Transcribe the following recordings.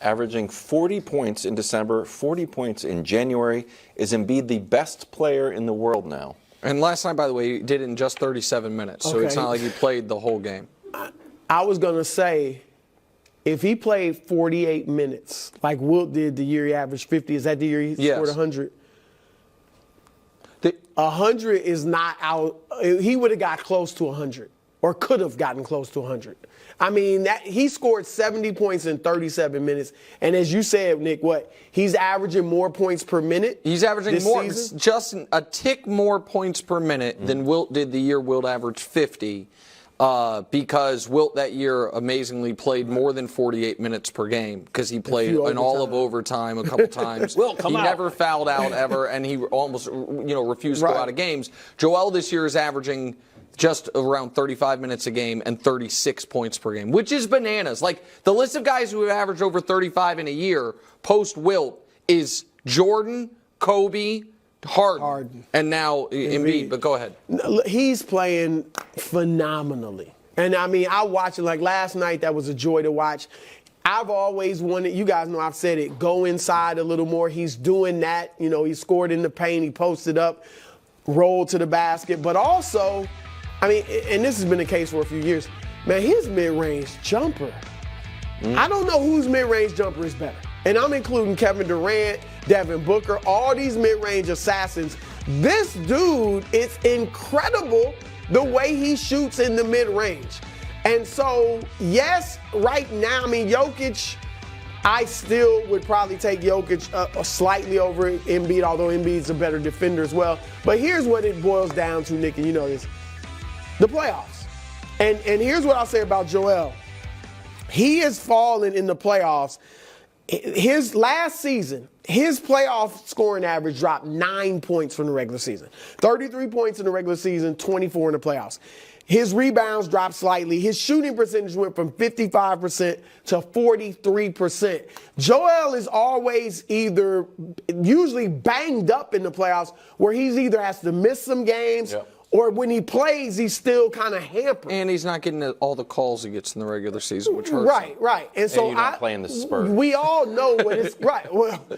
averaging 40 points in December, 40 points in January. Is Embiid the best player in the world now? And last night, by the way, he did it in just 37 minutes, so it's not like he played the whole game. I was going to say, if he played 48 minutes, like Wilt did the year he averaged 50, is that the year he scored 100? 100 is not out. He would have got close to 100 or could have gotten close to 100. I mean, he scored 70 points in 37 minutes. And as you said, Nick, he's averaging more points per minute. He's averaging more, season? just a tick more points per minute than Wilt did the year Wilt averaged 50. Because Wilt that year amazingly played more than 48 minutes per game because he played in all of overtime a couple times. He never fouled out ever, and he almost refused to go out of games. Joel this year is averaging just around 35 minutes a game and 36 points per game, which is bananas. Like, the list of guys who have averaged over 35 in a year post-Wilt is Jordan, Kobe, Harden, and now Embiid. But go ahead. He's playing phenomenally. And, I mean, I watch it like last night. That was a joy to watch. I've always wanted, you guys know I've said it, go inside a little more. He's doing that. He scored in the paint. He posted up, rolled to the basket. But also, I mean, and this has been the case for a few years, man, his mid-range jumper. I don't know whose mid-range jumper is better. And I'm including Kevin Durant, Devin Booker, all these mid-range assassins. This dude, it's incredible the way he shoots in the mid-range. And so, yes, right now, I mean, Jokic, I still would probably take Jokic slightly over Embiid, although Embiid's a better defender as well. But here's what it boils down to, Nick, and you know this. The playoffs. And here's what I'll say about Joel. He has fallen in the playoffs. His last season, his playoff scoring average dropped 9 points from the regular season. 33 points in the regular season, 24 in the playoffs. His rebounds dropped slightly. His shooting percentage went from 55% to 43%. Joel is always usually banged up in the playoffs, where he's either has to miss some games or when he plays, he's still kind of hampered. And he's not getting all the calls he gets in the regular season, which hurts him. Right. And so you're not playing the Spurs. We all know what it's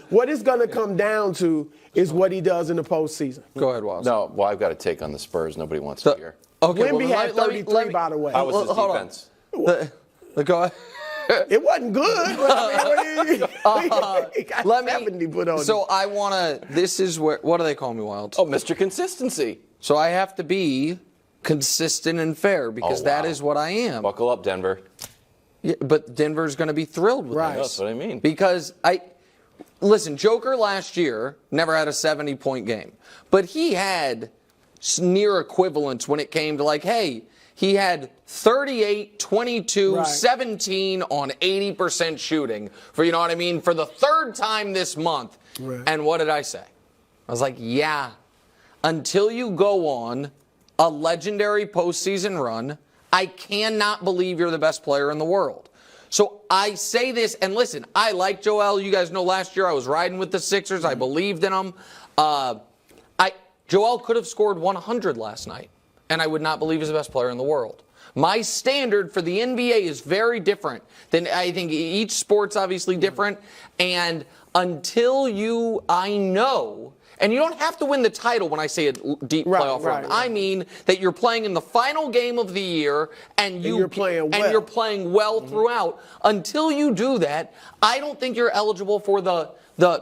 what it's going to come down to is what he does in the postseason. Go ahead, Wiles. No, well, I've got a take on the Spurs. Nobody wants to hear. Okay, Wemby had 33, by the way. How was his defense? Go ahead. It wasn't good. But he got 70 put on. So I want to. This is where. What do they call me, Wildes? Oh, Mr. Consistency. So I have to be consistent and fair because that is what I am. Buckle up, Denver. Yeah, but Denver's going to be thrilled with this. That's what I mean. Because listen, Joker last year never had a 70-point game, but he had near equivalence when it came to hey, he had 38, 22, 17 on 80% shooting for, you know what I mean, for the third time this month. Right. And what did I say? I was like, yeah, until you go on a legendary postseason run, I cannot believe you're the best player in the world. So I say this, and listen, I like Joel. You guys know last year I was riding with the Sixers. I believed in them. Joel could have scored 100 last night, and I would not believe he's the best player in the world. My standard for the NBA is very different than I think each sport's obviously different. And until I know, and you don't have to win the title when I say a deep playoff run. I mean that you're playing in the final game of the year and you're playing well throughout. Until you do that, I don't think you're eligible for the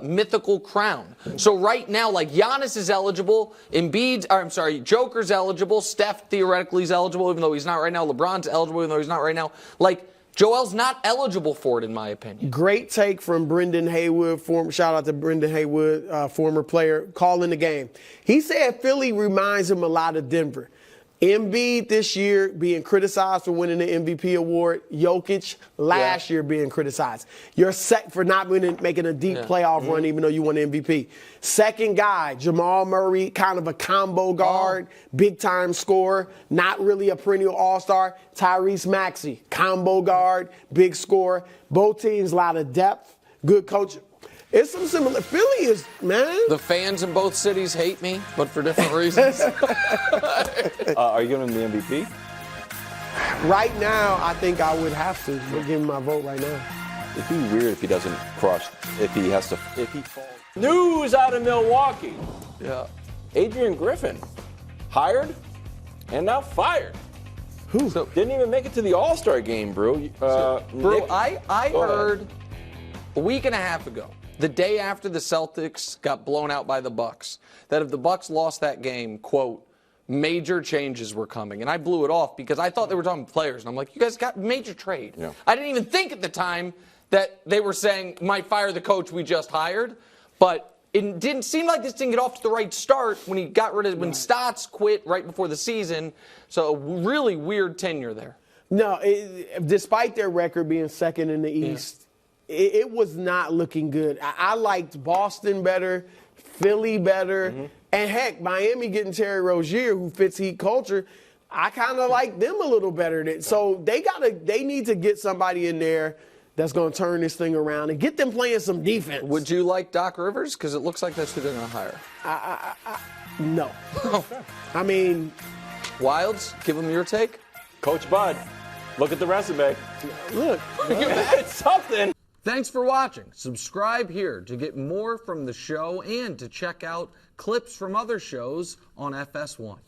mythical crown. So right now, Giannis is eligible, Joker's eligible, Steph theoretically is eligible, even though he's not right now. LeBron's eligible, even though he's not right now. Joel's not eligible for it, in my opinion. Great take from Brendan Haywood. Shout out to Brendan Haywood, former player, calling the game. He said Philly reminds him a lot of Denver. Embiid this year being criticized for winning the MVP award. Jokic last year being criticized. You're set for not making a deep playoff run, even though you won the MVP. Second guy, Jamal Murray, kind of a combo guard, big-time scorer, not really a perennial all-star. Tyrese Maxey, combo guard, big scorer. Both teams, a lot of depth, good coaching. It's some similar. Philly is, man. The fans in both cities hate me, but for different reasons. Are you giving him the MVP? Right now, I think I would have to give him my vote right now. It'd be weird if he doesn't crush. If he falls. News out of Milwaukee. Yeah. Adrian Griffin, hired and now fired. Who? So didn't even make it to the All-Star game, bro. Bro, Nick, I go ahead. heard a week and a half ago, the day after the Celtics got blown out by the Bucks, that if the Bucks lost that game, quote, major changes were coming. And I blew it off because I thought they were talking players. And I'm like, you guys got major trade. Yeah. I didn't even think at the time that they were saying, might fire the coach we just hired. But it didn't seem like this didn't get off to the right start when he got rid of, when Stotts quit right before the season. So a really weird tenure there. No, despite their record being second in the East, it was not looking good. I liked Boston better, Philly better, and heck, Miami getting Terry Rozier, who fits Heat culture. I kind of like them a little better. So they need to get somebody in there that's going to turn this thing around and get them playing some defense. Would you like Doc Rivers? Because it looks like that's who they're going to hire. No. I mean, Wildes, give them your take. Coach Bud, look at the resume. look. It's something. Thanks for watching. Subscribe here to get more from the show and to check out clips from other shows on FS1.